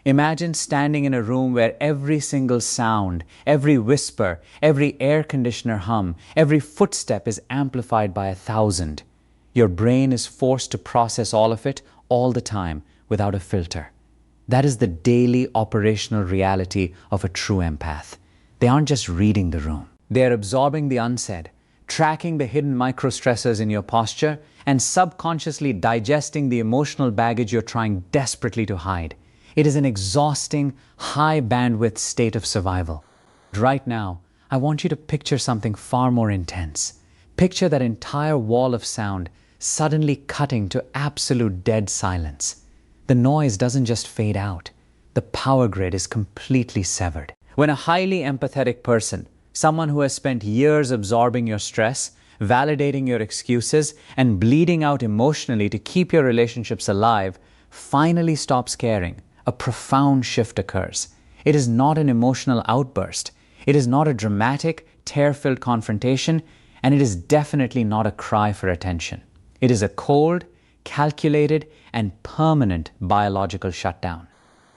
Imagine standing in a room where every single sound, every whisper, every air conditioner hum, every footstep is amplified by 1,000. Your brain is forced to process all of it all the time without a filter. That is the daily operational reality of a true empath. They aren't just reading the room. They are absorbing the unsaid, tracking the hidden micro-stressors in your posture, and subconsciously digesting the emotional baggage you're trying desperately to hide. It is an exhausting, high-bandwidth state of survival. Right now, I want you to picture something far more intense. Picture that entire wall of sound suddenly cutting to absolute dead silence. The noise doesn't just fade out. The power grid is completely severed. When a highly empathetic person, someone who has spent years absorbing your stress, validating your excuses, and bleeding out emotionally to keep your relationships alive, finally stops caring, a profound shift occurs. It is not an emotional outburst. It is not a dramatic, tear-filled confrontation, and it is definitely not a cry for attention. It is a cold, calculated, and permanent biological shutdown.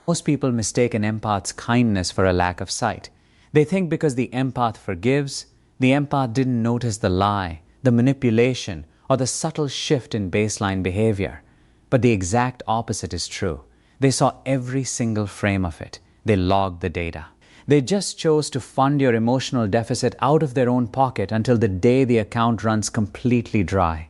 Most people mistake an empath's kindness for a lack of sight. They think because the empath forgives, the empath didn't notice the lie, the manipulation, or the subtle shift in baseline behavior. But the exact opposite is true. They saw every single frame of it. They logged the data. They just chose to fund your emotional deficit out of their own pocket until the day the account runs completely dry.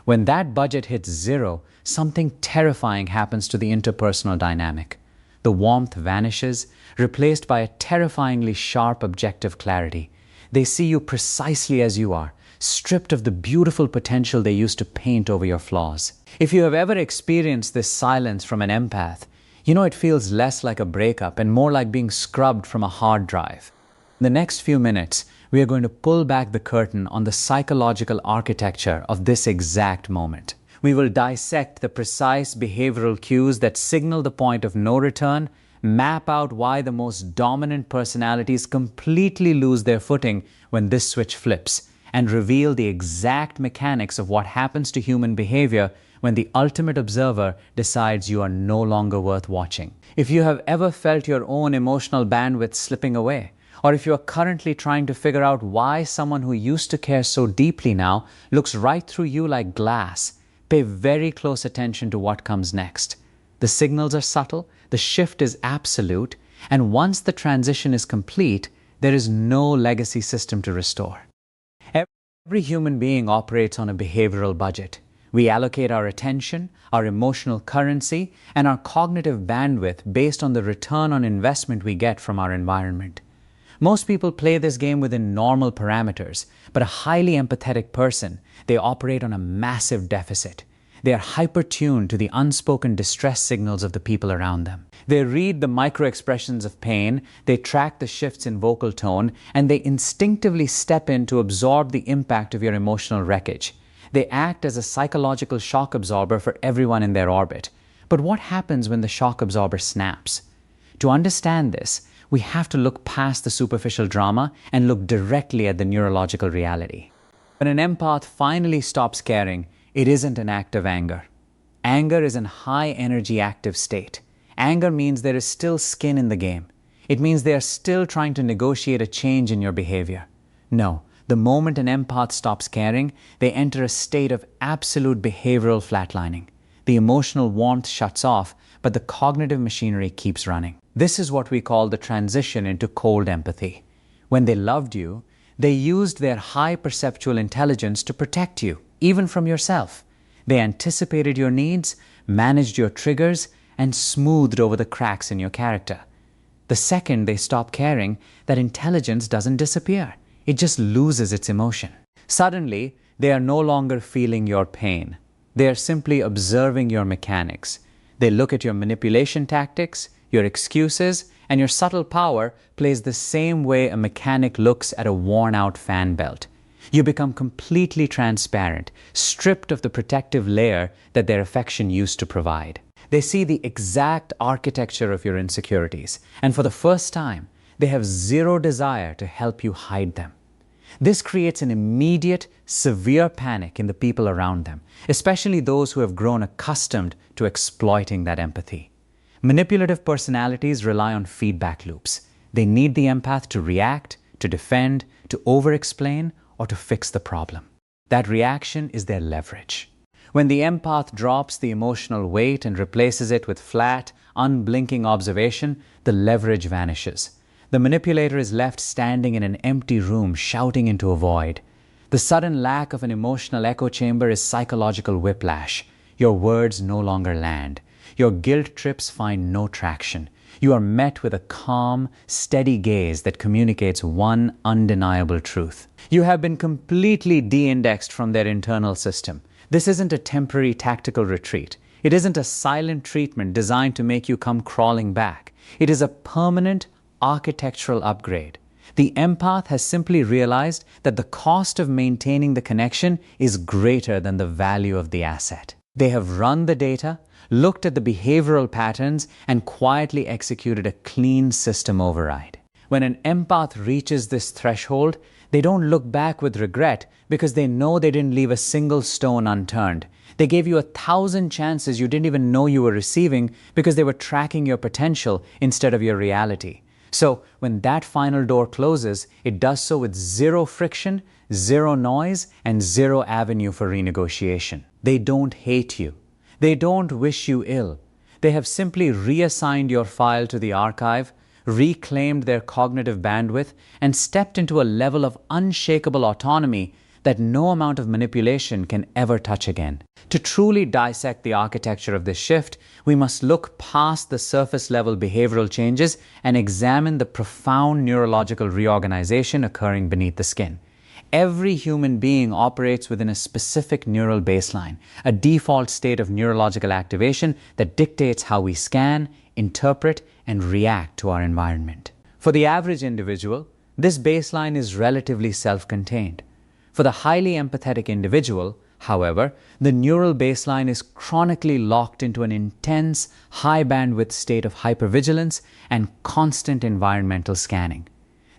When that budget hits zero, something terrifying happens to the interpersonal dynamic. The warmth vanishes, replaced by a terrifyingly sharp objective clarity. They see you precisely as you are, stripped of the beautiful potential they used to paint over your flaws. If you have ever experienced this silence from an empath, you know it feels less like a breakup and more like being scrubbed from a hard drive. In the next few minutes, we are going to pull back the curtain on the psychological architecture of this exact moment. We will dissect the precise behavioral cues that signal the point of no return, map out why the most dominant personalities completely lose their footing when this switch flips, and reveal the exact mechanics of what happens to human behavior when the ultimate observer decides you are no longer worth watching. If you have ever felt your own emotional bandwidth slipping away, or if you are currently trying to figure out why someone who used to care so deeply now looks right through you like glass, pay very close attention to what comes next. The signals are subtle, the shift is absolute, and once the transition is complete, there is no legacy system to restore. Every human being operates on a behavioral budget. We allocate our attention, our emotional currency, and our cognitive bandwidth based on the return on investment we get from our environment. Most people play this game within normal parameters, but a highly empathetic person, they operate on a massive deficit. They are hyper-tuned to the unspoken distress signals of the people around them. They read the micro-expressions of pain, they track the shifts in vocal tone, and they instinctively step in to absorb the impact of your emotional wreckage. They act as a psychological shock absorber for everyone in their orbit. But what happens when the shock absorber snaps? To understand this, we have to look past the superficial drama and look directly at the neurological reality. When an empath finally stops caring, it isn't an act of anger. Anger is a high-energy active state. Anger means there is still skin in the game. It means they are still trying to negotiate a change in your behavior. No, the moment an empath stops caring, they enter a state of absolute behavioral flatlining. The emotional warmth shuts off, but the cognitive machinery keeps running. This is what we call the transition into cold empathy. When they loved you, they used their high perceptual intelligence to protect you, even from yourself. They anticipated your needs, managed your triggers, and smoothed over the cracks in your character. The second they stop caring, that intelligence doesn't disappear. It just loses its emotion. Suddenly, they are no longer feeling your pain. They are simply observing your mechanics. They look at your manipulation tactics, your excuses, and your subtle power plays the same way a mechanic looks at a worn-out fan belt. You become completely transparent, stripped of the protective layer that their affection used to provide. They see the exact architecture of your insecurities, and for the first time, they have zero desire to help you hide them. This creates an immediate, severe panic in the people around them, especially those who have grown accustomed to exploiting that empathy. Manipulative personalities rely on feedback loops. They need the empath to react, to defend, to over-explain, or to fix the problem. That reaction is their leverage. When the empath drops the emotional weight and replaces it with flat, unblinking observation, the leverage vanishes. The manipulator is left standing in an empty room, shouting into a void. The sudden lack of an emotional echo chamber is psychological whiplash. Your words no longer land. Your guilt trips find no traction. You are met with a calm, steady gaze that communicates one undeniable truth. You have been completely de-indexed from their internal system. This isn't a temporary tactical retreat. It isn't a silent treatment designed to make you come crawling back. It is a permanent architectural upgrade. The empath has simply realized that the cost of maintaining the connection is greater than the value of the asset. They have run the data, looked at the behavioral patterns, and quietly executed a clean system override. When an empath reaches this threshold, they don't look back with regret because they know they didn't leave a single stone unturned. They gave you 1,000 chances you didn't even know you were receiving because they were tracking your potential instead of your reality. So when that final door closes, it does so with zero friction, zero noise, and zero avenue for renegotiation. They don't hate you. They don't wish you ill. They have simply reassigned your file to the archive, reclaimed their cognitive bandwidth, and stepped into a level of unshakable autonomy that no amount of manipulation can ever touch again. To truly dissect the architecture of this shift, we must look past the surface-level behavioral changes and examine the profound neurological reorganization occurring beneath the skin. Every human being operates within a specific neural baseline, a default state of neurological activation that dictates how we scan, interpret, and react to our environment. For the average individual, this baseline is relatively self-contained. For the highly empathetic individual, however, the neural baseline is chronically locked into an intense, high-bandwidth state of hypervigilance and constant environmental scanning.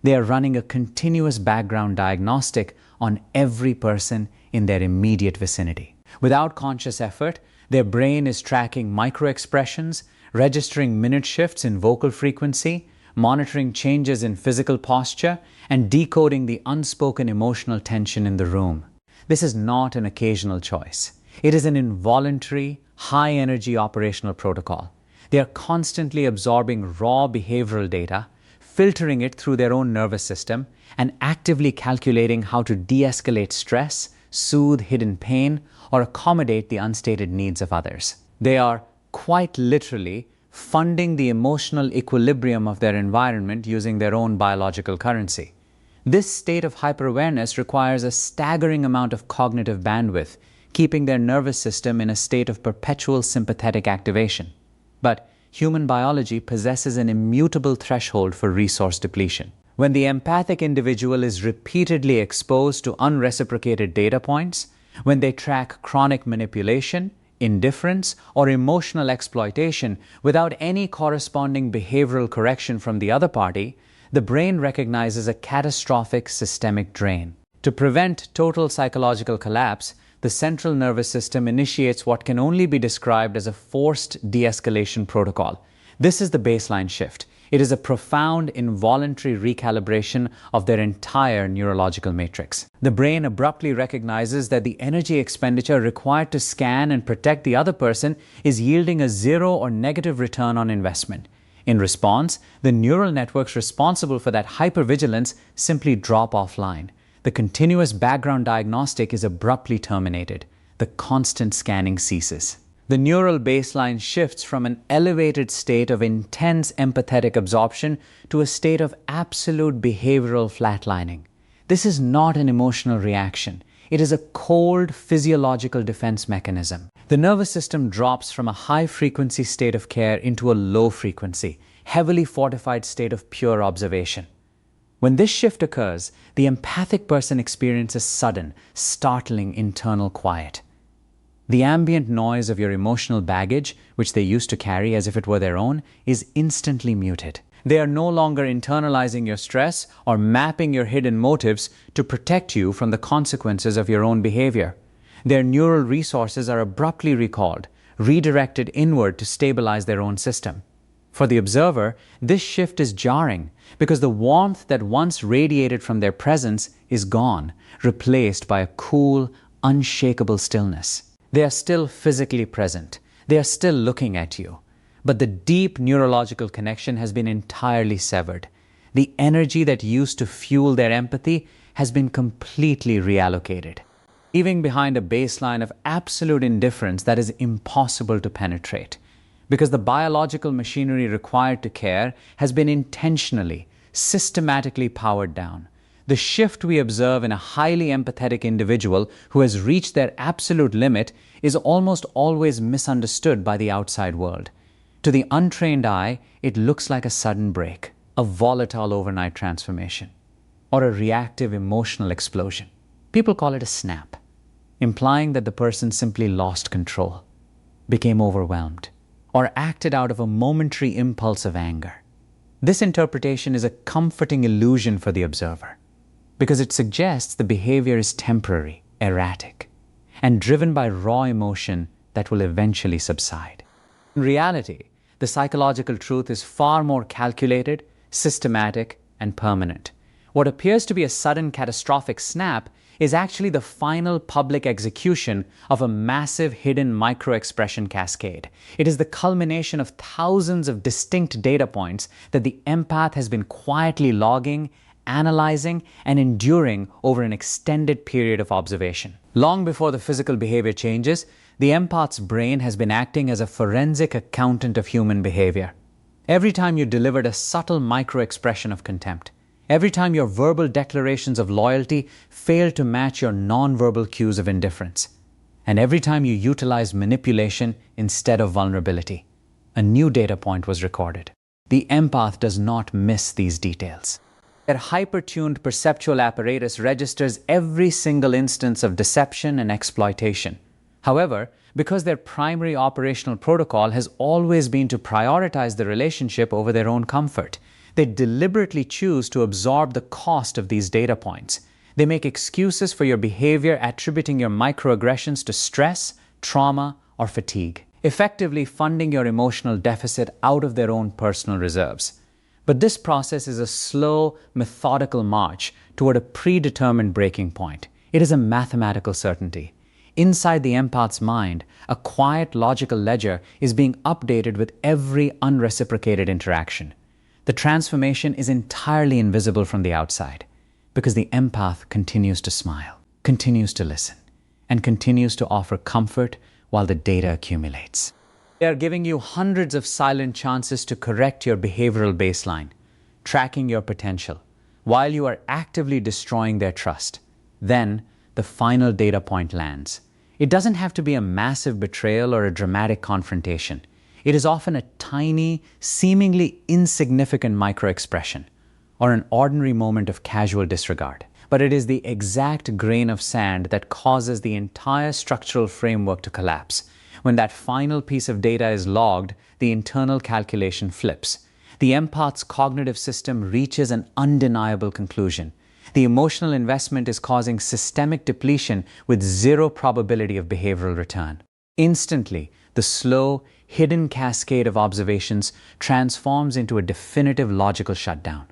They are running a continuous background diagnostic on every person in their immediate vicinity. Without conscious effort, their brain is tracking microexpressions, registering minute shifts in vocal frequency, monitoring changes in physical posture, and decoding the unspoken emotional tension in the room. This is not an occasional choice. It is an involuntary, high-energy operational protocol. They are constantly absorbing raw behavioral data, filtering it through their own nervous system, and actively calculating how to de-escalate stress, soothe hidden pain, or accommodate the unstated needs of others. They are, quite literally, funding the emotional equilibrium of their environment using their own biological currency. This state of hyper-awareness requires a staggering amount of cognitive bandwidth, keeping their nervous system in a state of perpetual sympathetic activation. But human biology possesses an immutable threshold for resource depletion. When the empathic individual is repeatedly exposed to unreciprocated data points, when they track chronic manipulation, indifference, or emotional exploitation without any corresponding behavioral correction from the other party, the brain recognizes a catastrophic systemic drain. To prevent total psychological collapse, the central nervous system initiates what can only be described as a forced de-escalation protocol. This is the baseline shift. It is a profound, involuntary recalibration of their entire neurological matrix. The brain abruptly recognizes that the energy expenditure required to scan and protect the other person is yielding a zero or negative return on investment. In response, the neural networks responsible for that hypervigilance simply drop offline. The continuous background diagnostic is abruptly terminated. The constant scanning ceases. The neural baseline shifts from an elevated state of intense empathetic absorption to a state of absolute behavioral flatlining. This is not an emotional reaction. It is a cold physiological defense mechanism. The nervous system drops from a high-frequency state of care into a low-frequency, heavily fortified state of pure observation. When this shift occurs, the empathic person experiences sudden, startling internal quiet. The ambient noise of your emotional baggage, which they used to carry as if it were their own, is instantly muted. They are no longer internalizing your stress or mapping your hidden motives to protect you from the consequences of your own behavior. Their neural resources are abruptly recalled, redirected inward to stabilize their own system. For the observer, this shift is jarring because the warmth that once radiated from their presence is gone, replaced by a cool, unshakable stillness. They are still physically present. They are still looking at you. But the deep neurological connection has been entirely severed. The energy that used to fuel their empathy has been completely reallocated, leaving behind a baseline of absolute indifference that is impossible to penetrate. Because the biological machinery required to care has been intentionally, systematically powered down. The shift we observe in a highly empathetic individual who has reached their absolute limit is almost always misunderstood by the outside world. To the untrained eye, it looks like a sudden break, a volatile overnight transformation, or a reactive emotional explosion. People call it a snap, implying that the person simply lost control, became overwhelmed, or acted out of a momentary impulse of anger. This interpretation is a comforting illusion for the observer, because it suggests the behavior is temporary, erratic, and driven by raw emotion that will eventually subside. In reality, the psychological truth is far more calculated, systematic, and permanent. What appears to be a sudden catastrophic snap is actually the final public execution of a massive hidden micro-expression cascade. It is the culmination of thousands of distinct data points that the empath has been quietly logging, analyzing, and enduring over an extended period of observation. Long before the physical behavior changes, the empath's brain has been acting as a forensic accountant of human behavior. Every time you delivered a subtle micro-expression of contempt, every time your verbal declarations of loyalty failed to match your non-verbal cues of indifference, and every time you utilized manipulation instead of vulnerability, a new data point was recorded. The empath does not miss these details. Their hyper-tuned perceptual apparatus registers every single instance of deception and exploitation. However, because their primary operational protocol has always been to prioritize the relationship over their own comfort, they deliberately choose to absorb the cost of these data points. They make excuses for your behavior, attributing your microaggressions to stress, trauma, or fatigue, effectively funding your emotional deficit out of their own personal reserves. But this process is a slow, methodical march toward a predetermined breaking point. It is a mathematical certainty. Inside the empath's mind, a quiet logical ledger is being updated with every unreciprocated interaction. The transformation is entirely invisible from the outside because the empath continues to smile, continues to listen, and continues to offer comfort while the data accumulates. They are giving you hundreds of silent chances to correct your behavioral baseline, tracking your potential, while you are actively destroying their trust. Then, the final data point lands. It doesn't have to be a massive betrayal or a dramatic confrontation. It is often a tiny, seemingly insignificant microexpression, or an ordinary moment of casual disregard. But it is the exact grain of sand that causes the entire structural framework to collapse. When that final piece of data is logged, the internal calculation flips. The empath's cognitive system reaches an undeniable conclusion. The emotional investment is causing systemic depletion with zero probability of behavioral return. Instantly, the slow, hidden cascade of observations transforms into a definitive logical shutdown.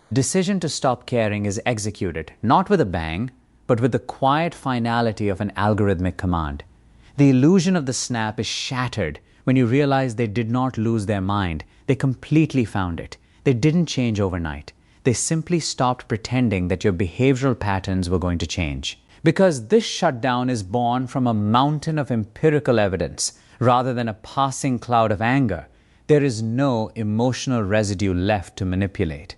The decision to stop caring is executed, not with a bang, but with the quiet finality of an algorithmic command. The illusion of the snap is shattered when you realize they did not lose their mind. They completely found it. They didn't change overnight. They simply stopped pretending that your behavioral patterns were going to change. Because this shutdown is born from a mountain of empirical evidence rather than a passing cloud of anger, there is no emotional residue left to manipulate.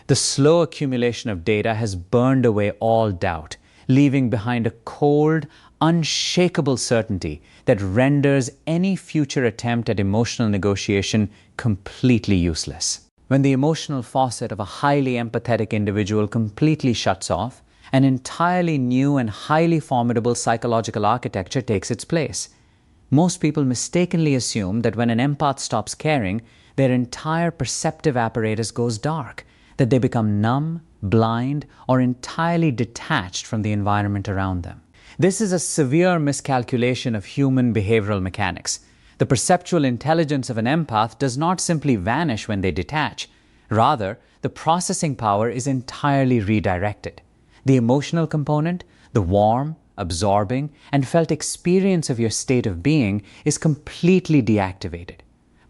The slow accumulation of data has burned away all doubt, leaving behind a cold, unshakable certainty that renders any future attempt at emotional negotiation completely useless. When the emotional faucet of a highly empathetic individual completely shuts off, an entirely new and highly formidable psychological architecture takes its place. Most people mistakenly assume that when an empath stops caring, their entire perceptive apparatus goes dark, that they become numb, blind, or entirely detached from the environment around them. This is a severe miscalculation of human behavioral mechanics. The perceptual intelligence of an empath does not simply vanish when they detach. Rather, the processing power is entirely redirected. The emotional component, the warm, absorbing, and felt experience of your state of being is completely deactivated.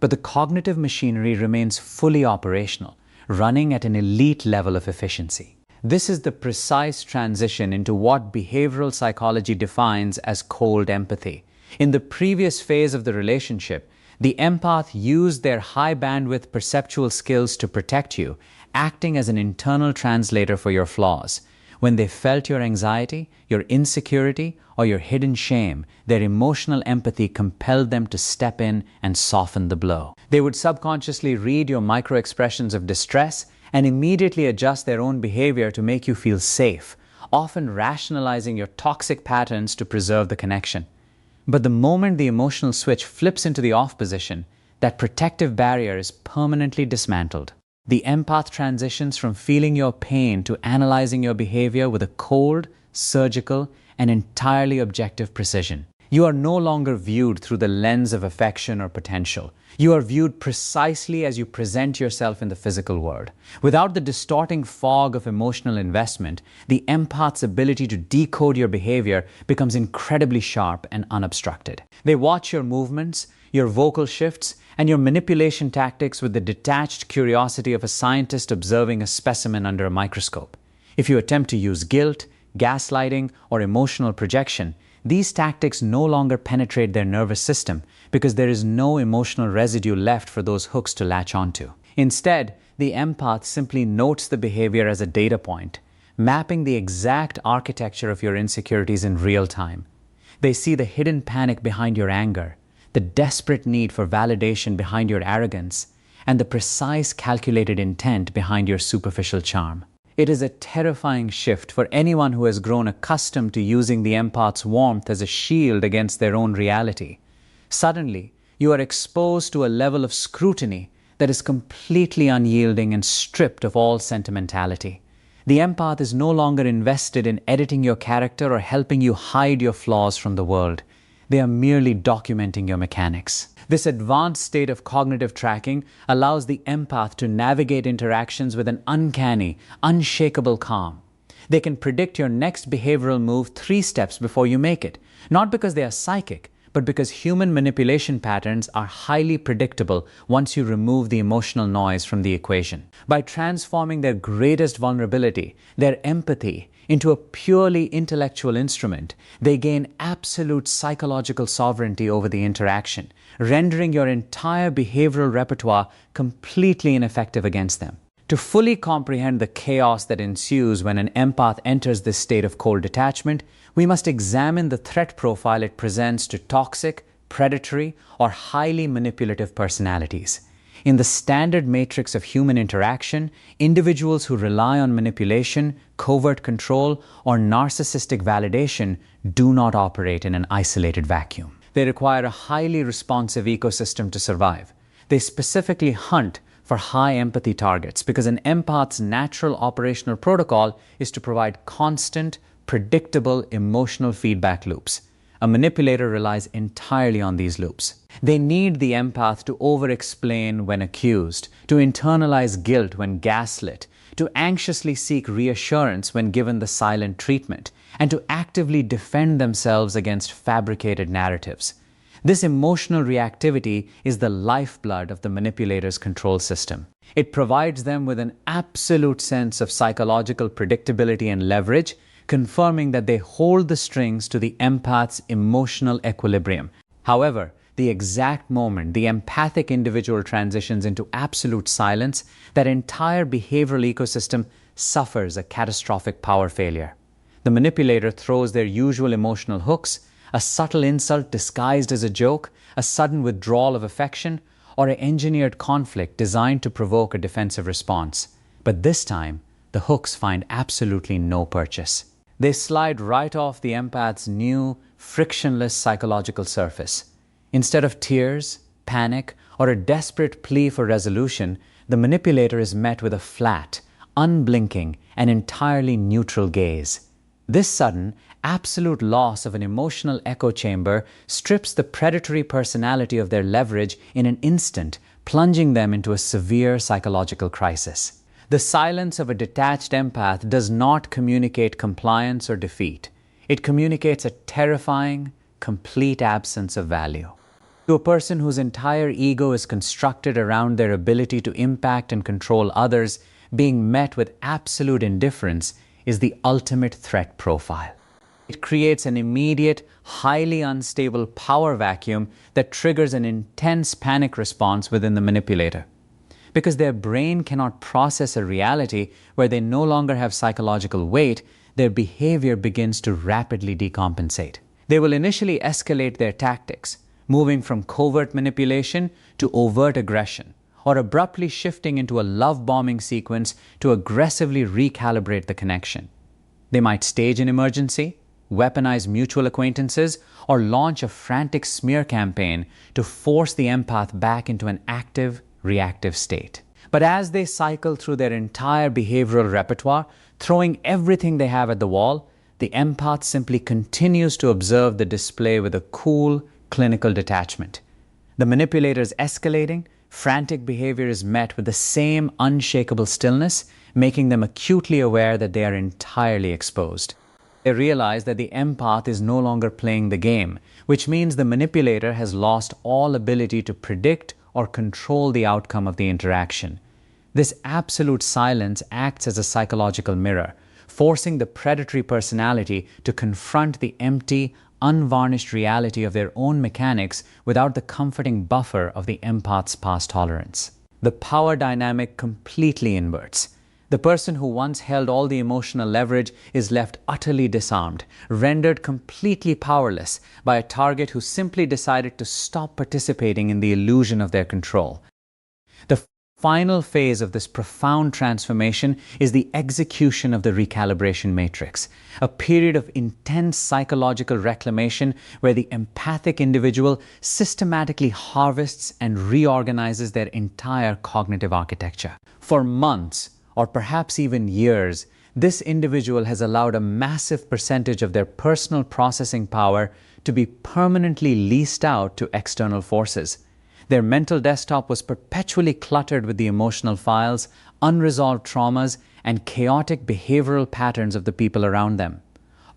But the cognitive machinery remains fully operational, running at an elite level of efficiency. This is the precise transition into what behavioral psychology defines as cold empathy. In the previous phase of the relationship, the empath used their high bandwidth perceptual skills to protect you, acting as an internal translator for your flaws. When they felt your anxiety, your insecurity, or your hidden shame, their emotional empathy compelled them to step in and soften the blow. They would subconsciously read your micro-expressions of distress and immediately adjust their own behavior to make you feel safe, often rationalizing your toxic patterns to preserve the connection. But the moment the emotional switch flips into the off position, that protective barrier is permanently dismantled. The empath transitions from feeling your pain to analyzing your behavior with a cold, surgical, and entirely objective precision. You are no longer viewed through the lens of affection or potential. You are viewed precisely as you present yourself in the physical world. Without the distorting fog of emotional investment, the empath's ability to decode your behavior becomes incredibly sharp and unobstructed. They watch your movements, your vocal shifts, and your manipulation tactics with the detached curiosity of a scientist observing a specimen under a microscope. If you attempt to use guilt, gaslighting, or emotional projection, these tactics no longer penetrate their nervous system because there is no emotional residue left for those hooks to latch onto. Instead, the empath simply notes the behavior as a data point, mapping the exact architecture of your insecurities in real time. They see the hidden panic behind your anger, the desperate need for validation behind your arrogance, and the precise calculated intent behind your superficial charm. It is a terrifying shift for anyone who has grown accustomed to using the empath's warmth as a shield against their own reality. Suddenly, you are exposed to a level of scrutiny that is completely unyielding and stripped of all sentimentality. The empath is no longer invested in editing your character or helping you hide your flaws from the world. They are merely documenting your mechanics. This advanced state of cognitive tracking allows the empath to navigate interactions with an uncanny, unshakable calm. They can predict your next behavioral move 3 steps before you make it, not because they are psychic, but because human manipulation patterns are highly predictable once you remove the emotional noise from the equation. By transforming their greatest vulnerability, their empathy, into a purely intellectual instrument, they gain absolute psychological sovereignty over the interaction, rendering your entire behavioral repertoire completely ineffective against them. To fully comprehend the chaos that ensues when an empath enters this state of cold detachment, we must examine the threat profile it presents to toxic, predatory, or highly manipulative personalities. In the standard matrix of human interaction, individuals who rely on manipulation, covert control, or narcissistic validation do not operate in an isolated vacuum. They require a highly responsive ecosystem to survive. They specifically hunt for high empathy targets because an empath's natural operational protocol is to provide constant, predictable emotional feedback loops. A manipulator relies entirely on these loops. They need the empath to over-explain when accused, to internalize guilt when gaslit, to anxiously seek reassurance when given the silent treatment, and to actively defend themselves against fabricated narratives. This emotional reactivity is the lifeblood of the manipulator's control system. It provides them with an absolute sense of psychological predictability and leverage, confirming that they hold the strings to the empath's emotional equilibrium. However, the exact moment the empathic individual transitions into absolute silence, that entire behavioral ecosystem suffers a catastrophic power failure. The manipulator throws their usual emotional hooks, a subtle insult disguised as a joke, a sudden withdrawal of affection, or an engineered conflict designed to provoke a defensive response. But this time, the hooks find absolutely no purchase. They slide right off the empath's new, frictionless psychological surface. Instead of tears, panic, or a desperate plea for resolution, the manipulator is met with a flat, unblinking, and entirely neutral gaze. This sudden, absolute loss of an emotional echo chamber strips the predatory personality of their leverage in an instant, plunging them into a severe psychological crisis. The silence of a detached empath does not communicate compliance or defeat. It communicates a terrifying, complete absence of value. To a person whose entire ego is constructed around their ability to impact and control others, being met with absolute indifference is the ultimate threat profile. It creates an immediate, highly unstable power vacuum that triggers an intense panic response within the manipulator. Because their brain cannot process a reality where they no longer have psychological weight, their behavior begins to rapidly decompensate. They will initially escalate their tactics, moving from covert manipulation to overt aggression, or abruptly shifting into a love-bombing sequence to aggressively recalibrate the connection. They might stage an emergency, weaponize mutual acquaintances, or launch a frantic smear campaign to force the empath back into an active, reactive state. But as they cycle through their entire behavioral repertoire, throwing everything they have at the wall, the empath simply continues to observe the display with a cool, clinical detachment. The manipulator is escalating, frantic behavior is met with the same unshakable stillness, making them acutely aware that they are entirely exposed. They realize that the empath is no longer playing the game, which means the manipulator has lost all ability to predict or control the outcome of the interaction. This absolute silence acts as a psychological mirror, forcing the predatory personality to confront the empty, unvarnished reality of their own mechanics without the comforting buffer of the empath's past tolerance. The power dynamic completely inverts. The person who once held all the emotional leverage is left utterly disarmed, rendered completely powerless by a target who simply decided to stop participating in the illusion of their control. The final phase of this profound transformation is the execution of the recalibration matrix, a period of intense psychological reclamation where the empathic individual systematically harvests and reorganizes their entire cognitive architecture. For months, or perhaps even years, this individual has allowed a massive percentage of their personal processing power to be permanently leased out to external forces. Their mental desktop was perpetually cluttered with the emotional files, unresolved traumas, and chaotic behavioral patterns of the people around them.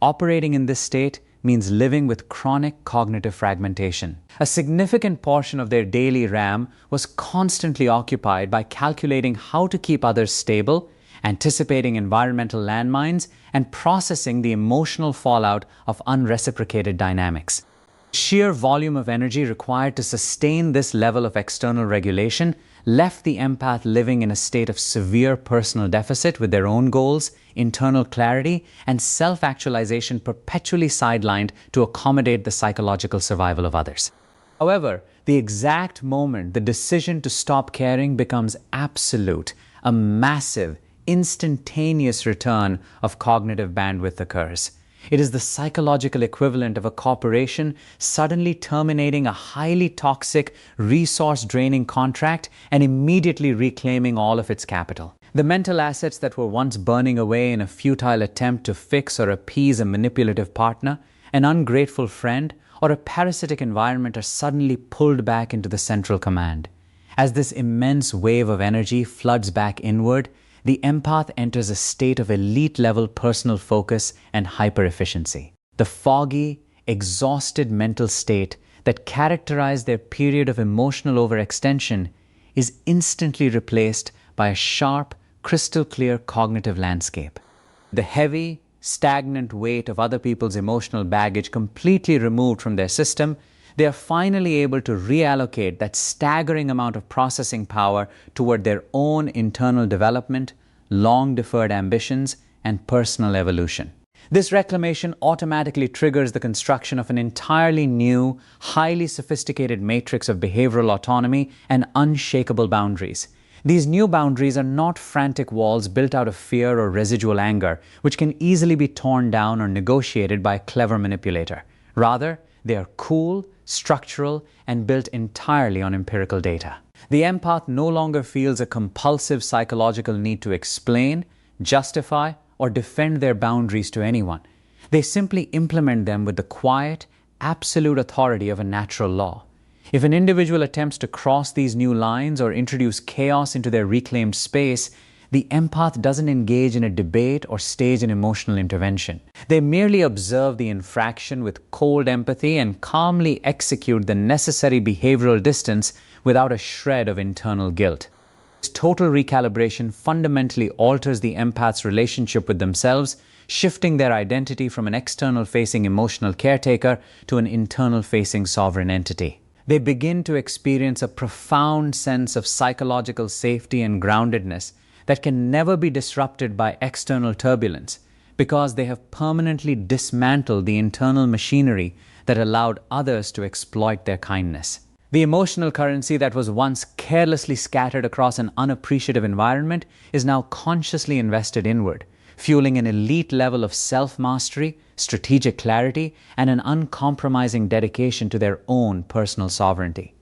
Operating in this state means living with chronic cognitive fragmentation. A significant portion of their daily RAM was constantly occupied by calculating how to keep others stable, anticipating environmental landmines, and processing the emotional fallout of unreciprocated dynamics. The sheer volume of energy required to sustain this level of external regulation left the empath living in a state of severe personal deficit with their own goals, internal clarity, and self-actualization perpetually sidelined to accommodate the psychological survival of others. However, the exact moment the decision to stop caring becomes absolute, a massive, instantaneous return of cognitive bandwidth occurs. It is the psychological equivalent of a corporation suddenly terminating a highly toxic, resource-draining contract and immediately reclaiming all of its capital. The mental assets that were once burning away in a futile attempt to fix or appease a manipulative partner, an ungrateful friend, or a parasitic environment are suddenly pulled back into the central command. As this immense wave of energy floods back inward, the empath enters a state of elite-level personal focus and hyper-efficiency. The foggy, exhausted mental state that characterized their period of emotional overextension is instantly replaced by a sharp, crystal-clear cognitive landscape. The heavy, stagnant weight of other people's emotional baggage completely removed from their system, they are finally able to reallocate that staggering amount of processing power toward their own internal development, long-deferred ambitions, and personal evolution. This reclamation automatically triggers the construction of an entirely new, highly sophisticated matrix of behavioral autonomy and unshakable boundaries. These new boundaries are not frantic walls built out of fear or residual anger, which can easily be torn down or negotiated by a clever manipulator. Rather, they are cool, structural, and built entirely on empirical data. The empath no longer feels a compulsive psychological need to explain, justify, or defend their boundaries to anyone. They simply implement them with the quiet, absolute authority of a natural law. If an individual attempts to cross these new lines or introduce chaos into their reclaimed space, the empath doesn't engage in a debate or stage an emotional intervention. They merely observe the infraction with cold empathy and calmly execute the necessary behavioral distance without a shred of internal guilt. This total recalibration fundamentally alters the empath's relationship with themselves, shifting their identity from an external-facing emotional caretaker to an internal-facing sovereign entity. They begin to experience a profound sense of psychological safety and groundedness that can never be disrupted by external turbulence, because they have permanently dismantled the internal machinery that allowed others to exploit their kindness. The emotional currency that was once carelessly scattered across an unappreciative environment is now consciously invested inward, fueling an elite level of self-mastery, strategic clarity, and an uncompromising dedication to their own personal sovereignty.